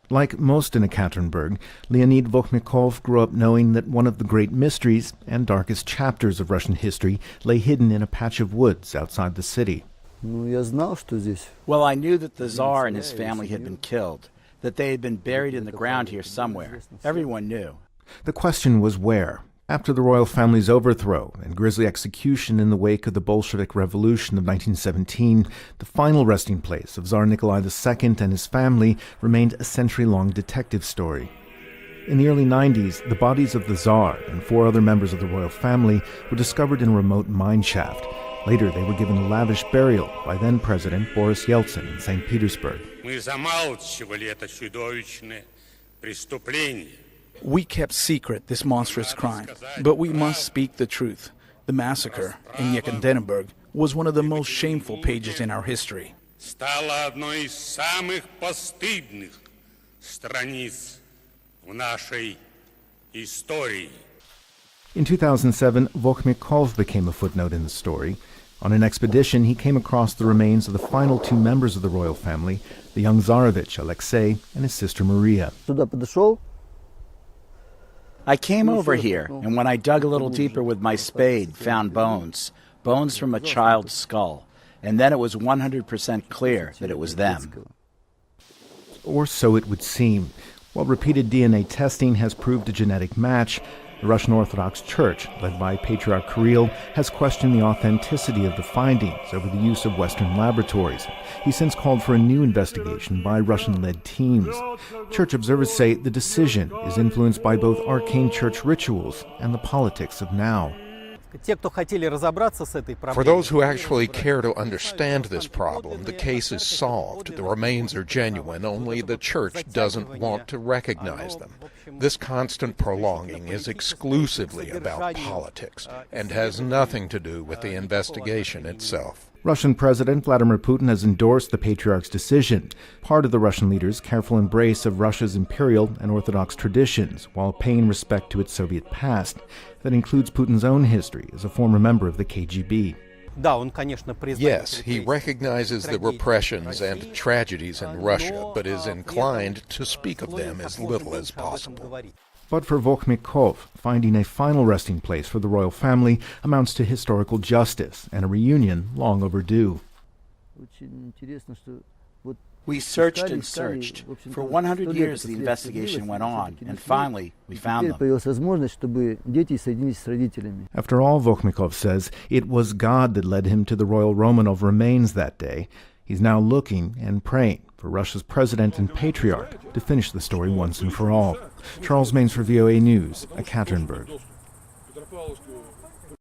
Like most in Yekaterinburg, Leonid Vokhmikov grew up knowing that one of the great mysteries and darkest chapters of Russian history lay hidden in a patch of woods outside the city. Well, I knew that the Tsar and his family had been killed, that they had been buried in the ground here somewhere. Everyone knew. The question was where. After the royal family's overthrow and grisly execution in the wake of the Bolshevik Revolution of 1917, the final resting place of Tsar Nikolai II and his family remained a century-long detective story. In the early 90s, the bodies of the Tsar and 4 other members of the royal family were discovered in a remote mine shaft. Later, they were given a lavish burial by then-President Boris Yeltsin in St. Petersburg. We kept secret this monstrous crime, but we must speak the truth. The massacre in Yekaterinburg was one of the most shameful pages in our history. In 2007, Vokhmikov became a footnote in the story. On an expedition, he came across the remains of the final 2 members of the royal family, the young Tsarevich, Alexei, and his sister Maria. I came over here, and when I dug a little deeper with my spade, found bones from a child's skull. And then it was 100% clear that it was them. Or so it would seem. While repeated DNA testing has proved a genetic match, the Russian Orthodox Church, led by Patriarch Kirill, has questioned the authenticity of the findings over the use of Western laboratories. He's since called for a new investigation by Russian-led teams. Church observers say the decision is influenced by both arcane church rituals and the politics of now. For those who actually care to understand this problem, the case is solved. The remains are genuine, only the church doesn't want to recognize them. This constant prolonging is exclusively about politics and has nothing to do with the investigation itself. Russian President Vladimir Putin has endorsed the Patriarch's decision, part of the Russian leader's careful embrace of Russia's imperial and Orthodox traditions while paying respect to its Soviet past. That includes Putin's own history as a former member of the KGB. Yes, he recognizes the repressions and tragedies in Russia, but is inclined to speak of them as little as possible. But for Vokhmikov, finding a final resting place for the royal family amounts to historical justice and a reunion long overdue. We searched and searched. For 100 years the investigation went on, and finally we found them. After all, Vokhmikov says, it was God that led him to the royal Romanov remains that day. He's now looking and praying for Russia's president and patriarch to finish the story once and for all. Charles Mains for VOA News, Yekaterinburg.